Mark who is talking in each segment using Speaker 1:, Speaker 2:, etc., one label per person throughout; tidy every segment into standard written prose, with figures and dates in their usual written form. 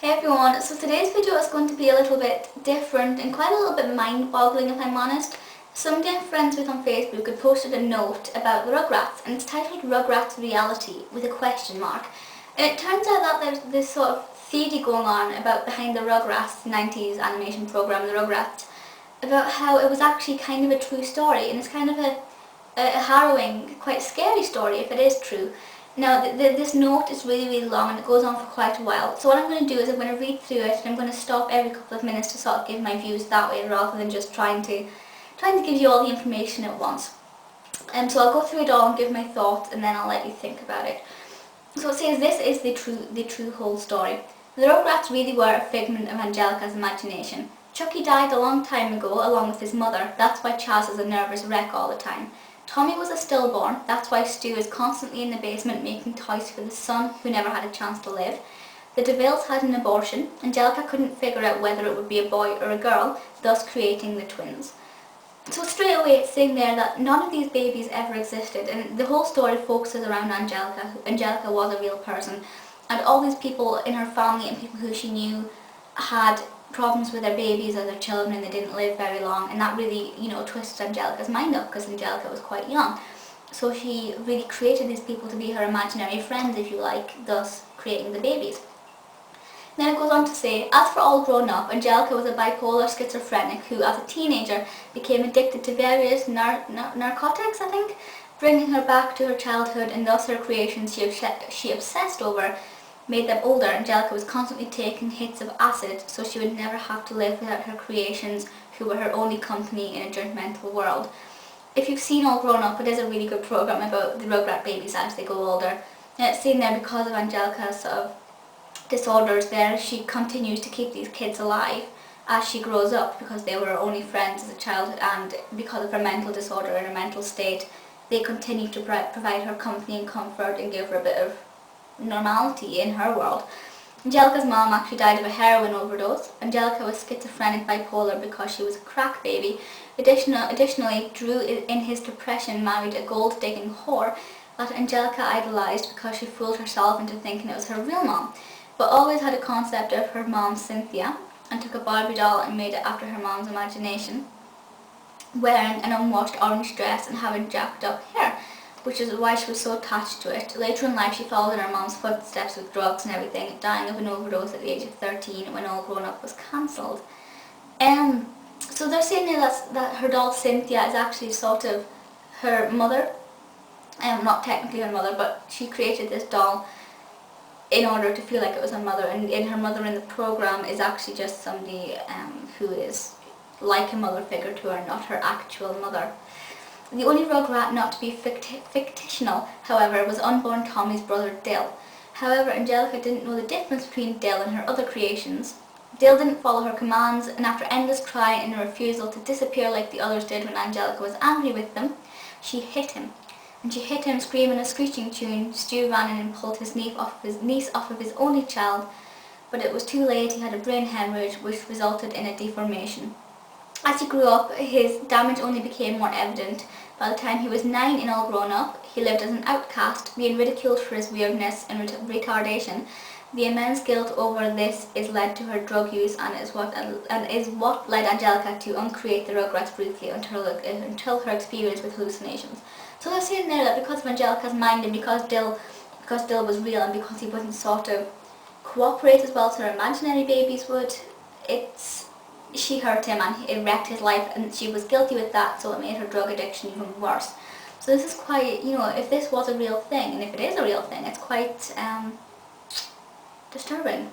Speaker 1: Hey everyone, so today's video is going to be a little bit different and quite a little bit mind-boggling if I'm honest. Somebody I'm friends with on Facebook had posted a note about the Rugrats and it's titled Rugrats Reality with a question mark. And it turns out that there's this sort of theory going on about behind the Rugrats 90s animation program, the Rugrats, about how it was actually kind of a true story and it's kind of a harrowing, quite scary story if it is true. Now this note is really long and it goes on for quite a while, so what I'm going to do is I'm going to read through it and I'm going to stop every couple of minutes to sort of give my views that way rather than just trying to give you all the information at once. So I'll go through it all and give my thoughts and then I'll let you think about it. So it says this is the true whole story. The Rugrats really were a figment of Angelica's imagination. Chuckie died a long time ago along with his mother, that's why Chaz is a nervous wreck all the time. Tommy was a stillborn, that's why Stu is constantly in the basement making toys for the son who never had a chance to live. The DeVilles had an abortion. Angelica couldn't figure out whether it would be a boy or a girl, thus creating the twins. So straight away it's saying there that none of these babies ever existed and the whole story focuses around Angelica. Angelica was a real person and all these people in her family and people who she knew had problems with their babies or their children and they didn't live very long, and that really, twisted Angelica's mind up because Angelica was quite young. So she really created these people to be her imaginary friends, if you like, thus creating the babies. Then it goes on to say, as for all grown up, Angelica was a bipolar schizophrenic who, as a teenager, became addicted to various narcotics, I think, bringing her back to her childhood, and thus her creations she obsessed over made them older. Angelica was constantly taking hits of acid so she would never have to live without her creations, who were her only company in a judgmental world. If you've seen All Grown Up, it is a really good program about the Rugrat babies as they go older. And it's seen there because of Angelica's sort of disorders there, she continues to keep these kids alive as she grows up because they were her only friends as a child, and because of her mental disorder and her mental state, they continue to provide her company and comfort and give her a bit of normality in her world. Angelica's mom actually died of a heroin overdose. Angelica was schizophrenic bipolar because she was a crack baby. Additionally, Drew in his depression married a gold-digging whore that Angelica idolized because she fooled herself into thinking it was her real mom, but always had a concept of her mom Cynthia and took a Barbie doll and made it after her mom's imagination, wearing an unwashed orange dress and having jacked up hair, which is why she was so attached to it. Later in life she followed in her mom's footsteps with drugs and everything, dying of an overdose at the age of 13 when All Grown Up was cancelled. So they're saying that her doll Cynthia is actually sort of her mother, not technically her mother, but she created this doll in order to feel like it was her mother, and her mother in the program is actually just somebody who is like a mother figure to her, not her actual mother. The only Rugrat not to be fictional, however, was unborn Tommy's brother Dil. However, Angelica didn't know the difference between Dil and her other creations. Dil didn't follow her commands, and after endless trying and a refusal to disappear like the others did when Angelica was angry with them, she hit him. And she hit him, screaming a screeching tune. Stu ran in and pulled his niece off of his only child, but it was too late. He had a brain hemorrhage which resulted in a deformation. As he grew up, his damage only became more evident. By the time he was 9 and All Grown Up, he lived as an outcast, being ridiculed for his weirdness and retardation. The immense guilt over this is led to her drug use and is what led Angelica to uncreate the Rugrats briefly until her experience with hallucinations. So they're saying there that because of Angelica's mind and because Dil was real and because he wouldn't sort of cooperate as well as her imaginary babies would, she hurt him and it wrecked his life, and she was guilty with that, so it made her drug addiction even worse. So this is quite, if this was a real thing, and if it is a real thing, it's quite disturbing.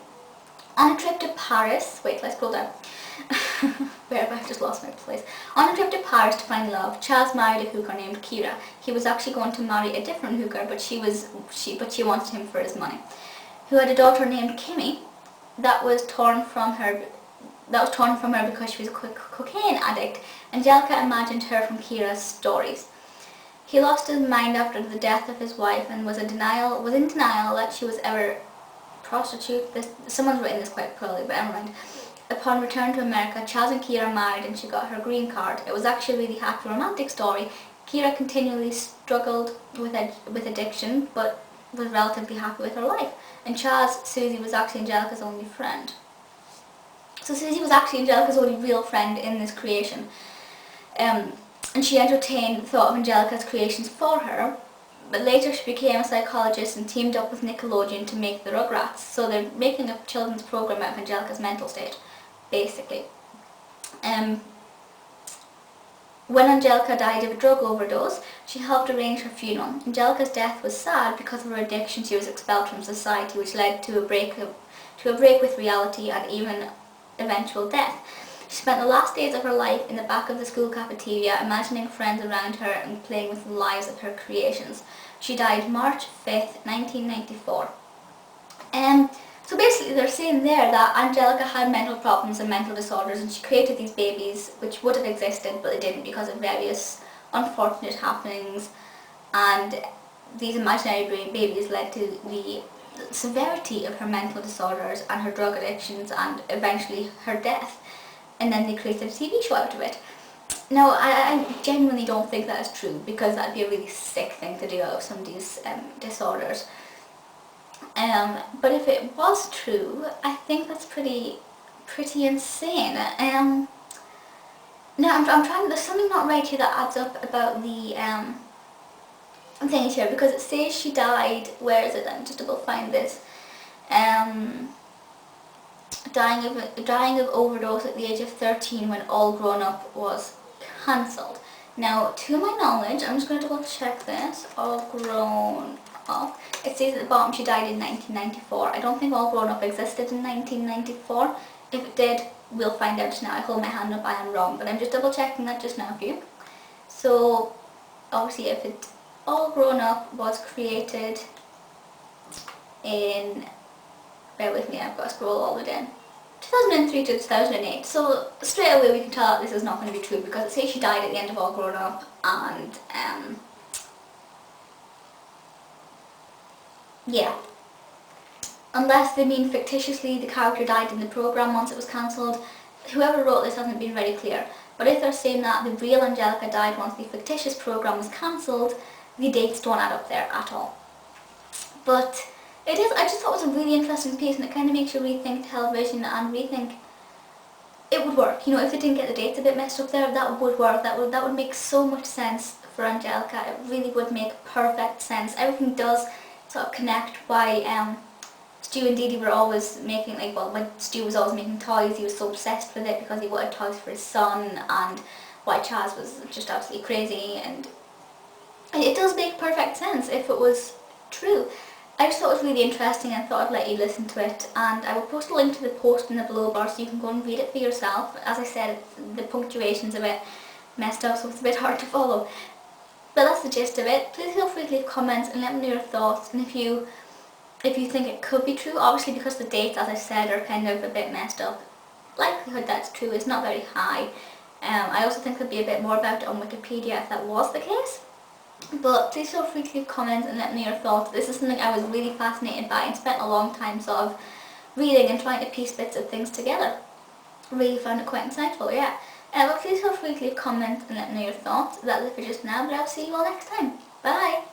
Speaker 1: On a trip to Paris, let's scroll down. Where have I just lost my place? On a trip to Paris to find love, Chaz married a hooker named Kira. He was actually going to marry a different hooker, but she wanted him for his money, who had a daughter named Kimi that was torn from her because she was a cocaine addict. Angelica imagined her from Kira's stories. He lost his mind after the death of his wife and was in denial that she was ever prostitute. Someone's written this quite poorly, but never mind. Upon return to America, Chaz and Kira married and she got her green card. It was actually a really happy romantic story. Kira continually struggled with addiction, but was relatively happy with her life. And Chaz, Susie was actually Angelica's only friend. So Susie was actually Angelica's only real friend in this creation. And she entertained the thought of Angelica's creations for her, but later she became a psychologist and teamed up with Nickelodeon to make the Rugrats. So they're making a children's program out of Angelica's mental state, basically. When Angelica died of a drug overdose, she helped arrange her funeral. Angelica's death was sad because of her addiction. She was expelled from society, which led to a break with reality and even eventual death. She spent the last days of her life in the back of the school cafeteria, imagining friends around her and playing with the lives of her creations. She died March 5th, 1994. So basically they're saying there that Angelica had mental problems and mental disorders, and she created these babies which would have existed but they didn't because of various unfortunate happenings, and these imaginary babies led to the severity of her mental disorders and her drug addictions and eventually her death. And then they created a TV show out of it. Now, I genuinely don't think that is true, because that'd be a really sick thing to do out of somebody's disorders. But if it was true, I think that's pretty insane. Now I'm trying. There's something not right here that adds up about the things here, because it says she died. Where is it? Let me just double find this. Dying of overdose at the age of 13 when All Grown Up was cancelled. Now, to my knowledge, I'm just going to double check this. All Grown Up. It says at the bottom she died in 1994. I don't think All Grown Up existed in 1994. If it did, we'll find out just now. I hold my hand up, I am wrong, but I'm just double checking that just now for you. So, obviously, if it All Grown Up was created in, bear with me, I've got to scroll all the way down, 2003 to 2008. So straight away we can tell that this is not going to be true, because it says she died at the end of All Grown Up, and yeah. Unless they mean fictitiously the character died in the programme once it was cancelled. Whoever wrote this hasn't been very clear. But if they're saying that the real Angelica died once the fictitious programme was cancelled, the dates don't add up there at all. But it is, I just thought it was a really interesting piece, and it kind of makes you rethink television and rethink it would work. You know, if they didn't get the dates a bit messed up there, that would work. That would make so much sense for Angelica. It really would make perfect sense. Everything does sort of connect. Why Stu and Didi were always making, like, well, when Stu was always making toys, he was so obsessed with it because he wanted toys for his son, and why Chaz was just absolutely crazy, and it does make perfect sense if it was true. I just thought it was really interesting and thought I'd let you listen to it, and I will post a link to the post in the below bar so you can go and read it for yourself. As I said, the punctuation's a bit messed up, so it's a bit hard to follow. But that's the gist of it. Please feel free to leave comments and let me know your thoughts, and if you think it could be true, obviously because the dates, as I said, are kind of a bit messed up, likelihood that's true is not very high. I also think there'd be a bit more about it on Wikipedia if that was the case. But please feel free to leave comments and let me know your thoughts. This is something I was really fascinated by and spent a long time sort of reading and trying to piece bits of things together. Really found it quite insightful, yeah. But please feel free to leave comments and let me know your thoughts. That's it for just now, but I'll see you all next time. Bye!